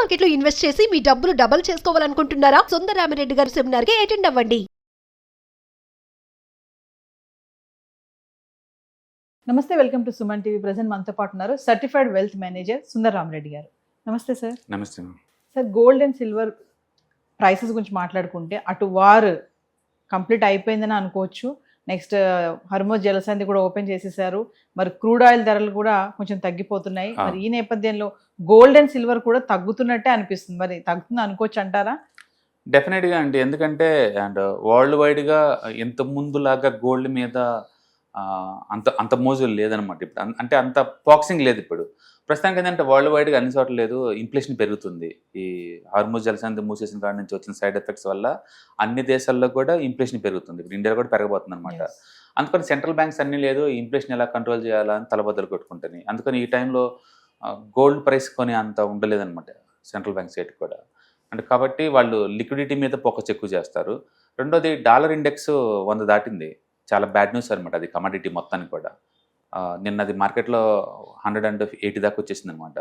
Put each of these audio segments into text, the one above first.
Market లో invest చేసి మీ డబ్బులు డబుల్ చేసుకోవాలనుకుంటున్నారా? సుందరరామిరెడ్డి గారి సెమినార్ కి అటెండ్ అవ్వండి. నమస్తే, welcome to Suman TV. Present మనతో పాటు ఉన్నారు సర్టిఫైడ్ వెల్త్ మేనేజర్ సుందరరామిరెడ్డి గారు. నమస్తే సార్. నమస్తే. Sir, gold and silver prices గురించి మాట్లాడుకుంటే అటు వార్ కంప్లీట్ అయిపోయిందని అనుకోవచ్చు. నెక్స్ట్ హర్మోజ్ జలసంధి కూడా ఓపెన్ చేసేసారు. మరి క్రూడ్ ఆయిల్ ధరలు కూడా కొంచెం తగ్గిపోతున్నాయి. మరి ఈ నేపథ్యంలో గోల్డ్ అండ్ సిల్వర్ కూడా తగ్గుతున్నట్టే అనిపిస్తుంది. మరి తగ్గుతుంది అనుకోవచ్చు అంటారా? డెఫినెట్గా అండి. ఎందుకంటే అండ్ వరల్డ్ వైడ్గా ఇంత ముందులాగా గోల్డ్ మీద అంత మోజులు లేదనమాట. ఇప్పుడు అంటే అంత బాక్సింగ్ లేదు ఇప్పుడు. ప్రస్తుతానికి ఏంటంటే వరల్డ్ వైడ్గా అన్ని చోట్ల లేదు, ఇన్ఫ్లేషన్ పెరుగుతుంది. ఈ హార్మోజ్ జలసంధి మూసేసిన కాడి నుంచి వచ్చిన సైడ్ ఎఫెక్ట్స్ వల్ల అన్ని దేశాల్లో కూడా ఇన్ఫ్లేషన్ పెరుగుతుంది. ఇప్పుడు ఇండియాలో కూడా పెరగబోతుంది అనమాట. అందుకని సెంట్రల్ బ్యాంక్స్ అన్నీ లేదు, ఇన్ఫ్లేషన్ ఎలా కంట్రోల్ చేయాలా అని తలబద్దలు కొట్టుకుంటాయి. అందుకని ఈ టైంలో గోల్డ్ ప్రైస్ కొని అంత ఉండలేదన్నమాట సెంట్రల్ బ్యాంక్ సైడ్ కూడా. అంటే కాబట్టి వాళ్ళు లిక్విడిటీ మీద ఫోకస్ ఎక్కువ చేస్తారు. రెండోది డాలర్ ఇండెక్స్ 100 దాటింది. చాలా బ్యాడ్ న్యూస్ అనమాట అది కమోడిటీ మొత్తానికి కూడా. నిన్నది మార్కెట్లో 180 దాకా వచ్చేసింది అనమాట.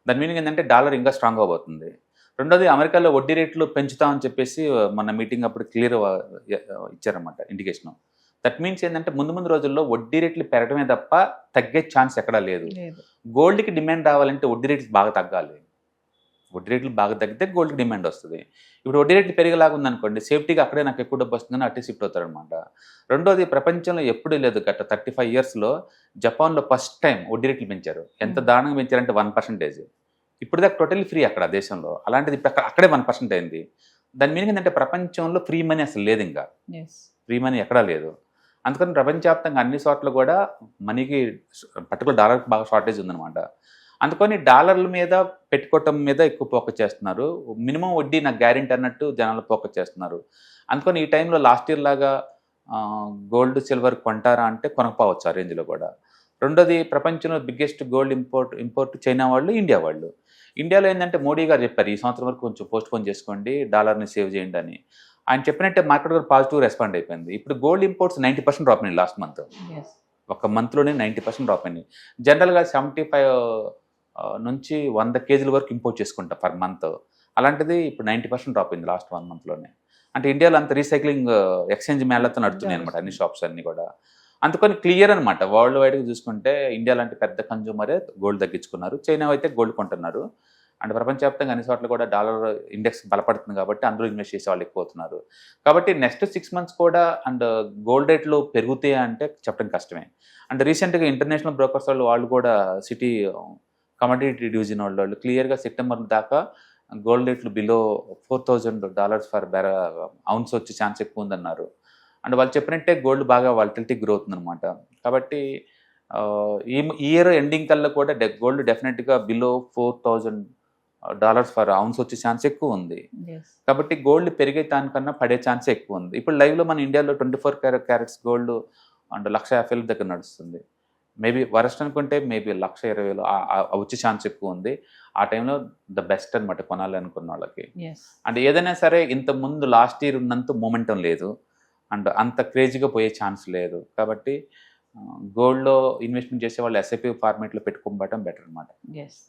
దాని మీనింగ్ ఏంటంటే డాలర్ ఇంకా స్ట్రాంగ్ అవబోతుంది. రెండోది అమెరికాలో వడ్డీ రేట్లు పెంచుతామని చెప్పేసి మన మీటింగ్ అప్పుడు క్లియర్ ఇచ్చారన్నమాట ఇండికేషన్. దట్ మీన్స్ ఏంటంటే ముందు రోజుల్లో వడ్డీ రేట్లు పెరగడమే తప్ప తగ్గే ఛాన్స్ ఎక్కడా లేదు. గోల్డ్కి డిమాండ్ రావాలంటే వడ్డీ రేట్లు బాగా తగ్గాలి. వడ్డీ రేట్లు బాగా తగ్గితే గోల్డ్కి డిమాండ్ వస్తుంది. ఇప్పుడు వడ్డీ రేట్లు పెరిగేలాగా ఉందనుకోండి, సేఫ్టీగా అక్కడే నాకు ఎక్కువ డబ్బు వస్తుందని అట్టే షిఫ్ట్ అవుతారనమాట. రెండోది ప్రపంచంలో ఎప్పుడూ లేదు, గత 35 yearsలో జపాన్లో ఫస్ట్ టైం వడ్డీ రేట్లు పెంచారు. ఎంత దారుణంగా పెంచారంటే 1%. ఇప్పుడు దాకా టోటల్లీ ఫ్రీ అక్కడ దేశంలో. అలాంటిది ఇప్పుడు అక్కడే 1% అయింది. దాని మీనింగ్ ఏంటంటే ప్రపంచంలో ఫ్రీ మనీ అసలు లేదు, ఇంకా ఫ్రీ మనీ ఎక్కడా లేదు. అందుకని ప్రపంచవ్యాప్తంగా అన్ని చోట్ల కూడా మనీకి పర్టికులర్ డాలర్కి బాగా షార్టేజ్ ఉందన్నమాట. అందుకని డాలర్ల మీద పెట్టుకోవటం మీద ఎక్కువ ఫోకస్ చేస్తున్నారు. మినిమం వడ్డీ నాకు గ్యారెంటీ అన్నట్టు జనాలు ఫోకస్ చేస్తున్నారు. అందుకని ఈ టైంలో లాస్ట్ ఇయర్ లాగా గోల్డ్ సిల్వర్ కొంటారా అంటే కొనకపోవచ్చు ఆ రేంజ్లో కూడా. రెండోది ప్రపంచంలో బిగ్గెస్ట్ గోల్డ్ ఇంపోర్ట్ చైనా వాళ్ళు, ఇండియా వాళ్ళు. ఇండియాలో ఏంటంటే మోడీ గారు చెప్పారు ఈ సంవత్సరం వరకు కొంచెం పోస్ట్పోన్ చేసుకోండి, డాలర్ని సేవ్ చేయండి అని. ఆయన చెప్పినట్టే మార్కెట్ కూడా పాజిటివ్ రెస్పాండ్ అయిపోయింది. ఇప్పుడు గోల్డ్ ఇంపోర్ట్స్ 90% డ్రాప్ అయినాయి లాస్ట్ మంత్. ఒక మంత్లోనే 90% డ్రాప్ అయినాయి. జనరల్గా 75 నుంచి 100 kgs వరకు ఇంపోర్ట్ చేసుకుంటా పర్ మంత్. అలాంటిది ఇప్పుడు 90% డ్రాప్ అయింది లాస్ట్ 1 monthలోనే. అంటే ఇండియాలో అంత రీసైక్లింగ్ ఎక్స్చేంజ్ మేళతో నడుతున్నాయి అనమాట అన్ని షాప్స్ అన్నీ కూడా. అందుకని క్లియర్ అనమాట. వరల్డ్ వైడ్గా చూసుకుంటే ఇండియా లాంటి పెద్ద కన్జ్యూమరే గోల్డ్ తగ్గించుకున్నారు. చైనా అయితే గోల్డ్ కొంటున్నారు. అండ్ ప్రపంచవ్యాప్తంగా అన్ని చోట్ల కూడా డాలర్ ఇండెక్స్ బలపడుతుంది కాబట్టి అందులో ఇన్వెస్ట్ చేసే వాళ్ళు ఎక్కువ అవుతున్నారు. కాబట్టి నెక్స్ట్ 6 months కూడా అండ్ గోల్డ్ రేట్లు పెరుగుతాయి అంటే చెప్పడం కష్టమే. అండ్ రీసెంట్గా ఇంటర్నేషనల్ బ్రోకర్స్ వాళ్ళు కూడా సిటీ కమోడిటీ డివిజన్ వాళ్ళు క్లియర్గా సెప్టెంబర్ దాకా గోల్డ్ రేట్లు బిలో $4,000 ఫర్ ఔన్స్ వచ్చే ఛాన్స్ ఎక్కువ ఉందన్నారు. అండ్ వాళ్ళు చెప్పినట్టే గోల్డ్ బాగా వాలటిలిటీ గ్రో అవుతుందన్నమాట. కాబట్టి ఈ ఇయర్ ఎండింగ్ కల్లా కూడా గోల్డ్ డెఫినెట్గా బిలో $4,000 ఫర్ ఔన్స్ వచ్చే ఛాన్స్ ఎక్కువ ఉంది. కాబట్టి గోల్డ్ పెరిగే దానికన్నా పడే ఛాన్స్ ఎక్కువ ఉంది. ఇప్పుడు లైవ్లో మన ఇండియాలో 24 carats గోల్డ్ అండ్ 1,50,000 దగ్గర నడుస్తుంది. మేబీ వరస్ట్ అనుకుంటే మేబీ 1,20,000 వచ్చే ఛాన్స్ ఎక్కువ ఉంది. ఆ టైంలో ద బెస్ట్ అనమాట కొనాలి అనుకున్న వాళ్ళకి. అండ్ ఏదైనా సరే ఇంత ముందు లాస్ట్ ఇయర్ ఉన్నంత మూమెంటం లేదు అండ్ అంత క్రేజీగా పోయే ఛాన్స్ లేదు. కాబట్టి గోల్డ్లో ఇన్వెస్ట్మెంట్ చేసే వాళ్ళు ఎస్ఐపి ఫార్మేట్లో పెట్టుకోవడం బెటర్ అనమాట.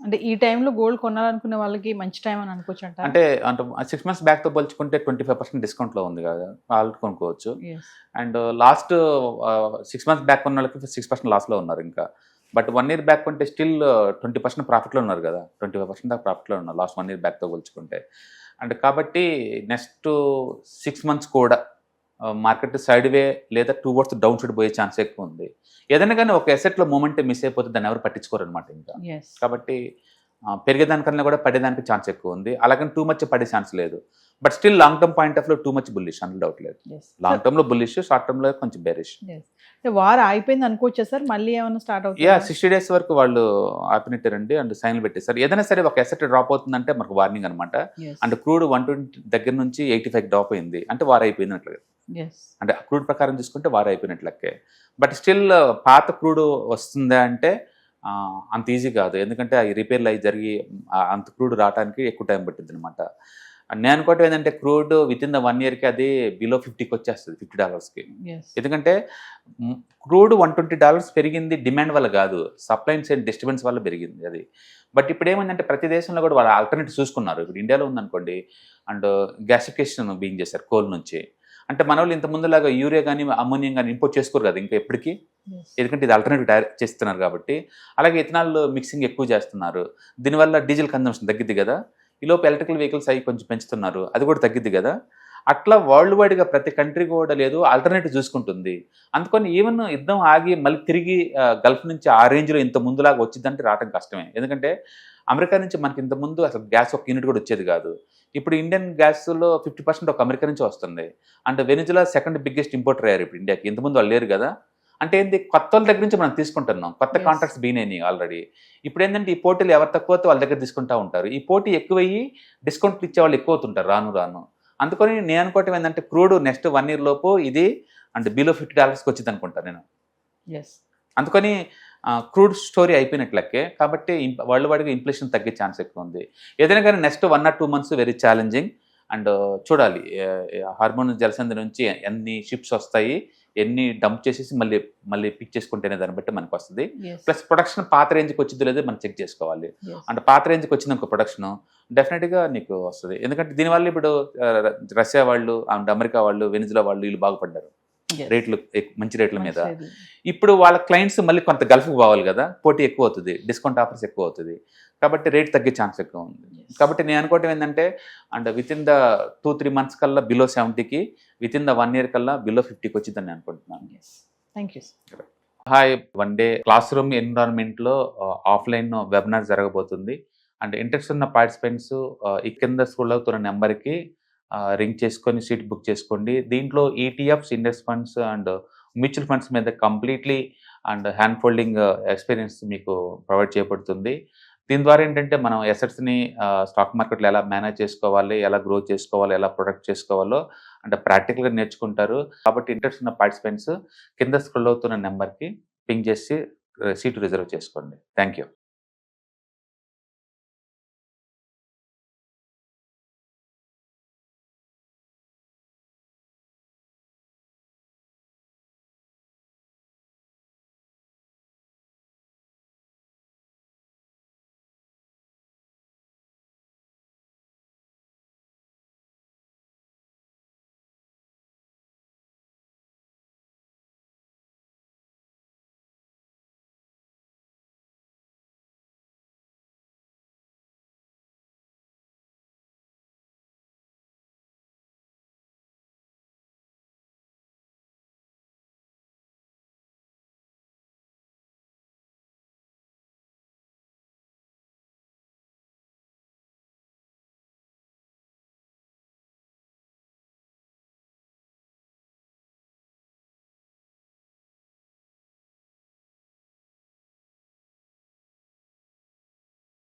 అంటే ఈ టైంలో గోల్డ్ కొనాలనుకునే వాళ్ళకి మంచి టైం అని అనుకోవచ్చు అంటే 6 months బ్యాక్తో పోల్చుకుంటే 25% డిస్కౌంట్లో ఉంది కదా, వాళ్ళు కొనుక్కోవచ్చు. అండ్ లాస్ట్ 6 months బ్యాక్ ఉన్న వాళ్ళకి 6% లాస్లో ఉన్నారు ఇంకా. బట్ 1 year బ్యాక్ కొంటే స్టిల్ 20% ప్రాఫిట్లో ఉన్నారు కదా, 25% దాకా ప్రాఫిట్లో ఉన్నారు లాస్ట్ 1 year బ్యాక్తో పోల్చుకుంటే. అండ్ కాబట్టి నెక్స్ట్ 6 months కూడా మార్కెట్ సైడ్ వే లేదా టువర్డ్స్ డౌన్ సైడ్ పోయే ఛాన్స్ ఎక్కువ ఉంది. ఏదైనా కానీ ఒక ఎసెట్లో మూమెంట్ మిస్ అయిపోతే దాన్ని ఎవరు పట్టించుకోరు అనమాట ఇంకా. కాబట్టి పెరిగేదానికన్నా కూడా పడేదానికి ఛాన్స్ ఎక్కువ ఉంది. అలాగని టూ మచ్ పడే ఛాన్స్ లేదు. But still long term point of లో టూ మచ్ బుల్లిష్, అందులో డౌట్ లేదు. లాంగ్ టర్మ్ లో బుల్లిష్, షార్ట్ టర్మ్ లో కొంచెం బేరిష్. వార్ అయిపోయింది అనుకోవచ్చా సార్? మళ్ళీ ఏమైనా స్టార్ట్ అవుతుంది? 60 days వరకు వాళ్ళు ఆపినట్టారండి అండ్ సైన్లు పెట్టేశారు. ఏదైనా సరే ఒక ఎసెట్ డ్రాప్ అవుతుందంటే మనకు వార్నింగ్ అనమాట. అండ్ క్రూడ్ 120 దగ్గర నుంచి 85 డ్రాప్ అయింది అంటే వార్ అయిపోయినట్లు. అంటే క్రూడ్ ప్రకారం చూసుకుంటే వార్ అయిపోయినట్లకే. బట్ స్టిల్ పాత క్రూడ్ వస్తుందా అంటే అంత ఈజీ కాదు. ఎందుకంటే అవి రిపేర్లు అవి జరిగి అంత క్రూడ్ రావడానికి ఎక్కువ టైం పట్టింది అనమాట. నేను అనుకోవటం ఏంటంటే క్రూడ్ విత్ ఇన్ ద 1 ఇయర్కి అది బిలో 50కి వచ్చేస్తుంది, $50కి. ఎస్ ఎందుకంటే క్రూడ్ $120 పెరిగింది డిమాండ్ వల్ల కాదు, సప్లై అండ్ డిస్టర్బెన్స్ వల్ల పెరిగింది అది. బట్ ఇప్పుడు ఏమైందంటే ప్రతి దేశంలో కూడా వాళ్ళు ఆల్టర్నేటివ్ చూసుకున్నారు. ఇప్పుడు ఇండియాలో ఉందనుకోండి, అండ్ గ్యాసిఫికేషన్ బీయింగ్ చేశారు కోల్ నుంచి. అంటే మన వాళ్ళు ఇంత ముందులాగా యూరియా కానీ అమ్మోనియం కానీ ఇంపోర్ట్ చేసుకోరు కదా ఇంకా ఎప్పటికీ, ఎందుకంటే ఇది ఆల్టర్నేటివ్ చేస్తున్నారు కాబట్టి. అలాగే ఇథనాల్ మిక్సింగ్ ఎక్కువ చేస్తున్నారు, దీనివల్ల డీజిల్ కన్జంప్షన్ తగ్గిద్ది కదా. ఈలోపు ఎలక్ట్రికల్ వెహికల్స్ అవి కొంచెం పెంచుతున్నారు, అది కూడా తగ్గిద్ది కదా. అట్లా వరల్డ్ వైడ్గా ప్రతి కంట్రీ కూడా లేదు ఆల్టర్నేటివ్ చూసుకుంటుంది. అందుకని ఈవెన్ యుద్ధం ఆగి మళ్ళీ తిరిగి గల్ఫ్ నుంచి ఆ రేంజ్లో ఇంత ముందులాగా వచ్చిందంటే రావడం కష్టమే. ఎందుకంటే అమెరికా నుంచి మనకి ఇంత ముందు అసలు గ్యాస్ ఒక యూనిట్ కూడా వచ్చేది కాదు. ఇప్పుడు ఇండియన్ గ్యాస్లో 50% ఒక అమెరికా నుంచి వస్తుంది. అంటే వెనిజులా సెకండ్ బిగ్గెస్ట్ ఇంపోర్టర్ అయ్యారు ఇప్పుడు ఇండియాకి, ఇంతకుముందు వాళ్ళు లేరు కదా. అంటే ఏంటి, కొత్త వాళ్ళ దగ్గర నుంచి మనం తీసుకుంటున్నాం, కొత్త Yes. Contracts బీనైనాయి already. ఇప్పుడు ఏంటంటే ఈ పోటీలు ఎవరు తక్కువ వాళ్ళ దగ్గర తీసుకుంటా ఉంటారు, ఈ పోటీ ఎక్కువయ్యి డిస్కౌంట్లు ఇచ్చే వాళ్ళు ఎక్కువ అవుతుంటారు రాను రాను. అందుకని నేను అనుకోవటం ఏంటంటే క్రూడ్ నెక్స్ట్ 1 ఇయర్ లోపు ఇది అంటే బిలో $50కి వచ్చింది అనుకుంటాను నేను. ఎస్ అందుకని క్రూడ్ స్టోరీ అయిపోయినట్లకే. కాబట్టి వరల్డ్ వైడ్గా ఇన్ఫ్లేషన్ తగ్గే ఛాన్స్ ఎక్కువ ఉంది. ఏదైనా కానీ next 1 or 2 months very challenging. And చూడాలి హార్మోన్ జలసంధి నుంచి ఎన్ని షిప్స్ వస్తాయి, ఎన్ని డంప్ చేసేసి మళ్ళీ మళ్ళీ పిక్ చేసుకుంటేనే దాన్ని బట్టి మనకు వస్తుంది. ఎస్ ప్లస్ ప్రొడక్షన్ పాత రేంజ్కి వచ్చిందో లేదో మనం చెక్ చేసుకోవాలి. అంటే పాత రేంజ్కి వచ్చిందనుకో ప్రొడక్షన్ డెఫినెట్గా నీకు వస్తుంది. ఎందుకంటే దీనివల్ల ఇప్పుడు రష్యా వాళ్ళు అండ్ అమెరికా వాళ్ళు వెనిజులా వాళ్ళు వీళ్ళు బాగుపడ్డారు రేట్లు మంచి రేట్ల మీద. ఇప్పుడు వాళ్ళ క్లయింట్స్ మళ్ళీ కొంత గల్ఫ్కి పోవాలి కదా, పోటీ ఎక్కువ అవుతుంది, డిస్కౌంట్ ఆఫర్స్ ఎక్కువ అవుతుంది, కాబట్టి రేట్ తగ్గే ఛాన్స్ ఎక్కువ ఉంది. కాబట్టి నేను అనుకోవటం ఏంటంటే and within the 2-3 months కల్లా బిలో 70కి, విత్ ఇన్ ద 1 year కల్లా బిలో 50కి వచ్చిందని నేను అనుకుంటున్నాను. Thank you. Hi, 1 day class room ఎన్విరాన్మెంట్లో ఆఫ్లైన్ వెబినార్ జరగబోతుంది. అండ్ ఇంట్రెస్ట్ ఉన్న పార్టిసిపెంట్స్ ఈ కింద స్క్రోల్ అవుతున్న నెంబర్కి రింగ్ చేసుకొని సీట్ బుక్ చేసుకోండి. దీంట్లో ETFs, index funds and mutual funds మీద completely and hand folding experience మీకు ప్రొవైడ్ చేయబడుతుంది. దీని ద్వారా ఏంటంటే మనం ఎసెట్స్ని స్టాక్ మార్కెట్లో ఎలా మేనేజ్ చేసుకోవాలి, ఎలా గ్రో చేసుకోవాలి, ఎలా ప్రొడక్ట్ చేసుకోవాలో అంటే ప్రాక్టికల్గా నేర్చుకుంటారు. కాబట్టి ఇంట్రెస్ట్ ఉన్న పార్టిసిపెంట్స్ కింద స్క్రోల్ అవుతున్న నెంబర్కి పింగ్ చేసి సీటు రిజర్వ్ చేసుకోండి. Thank you.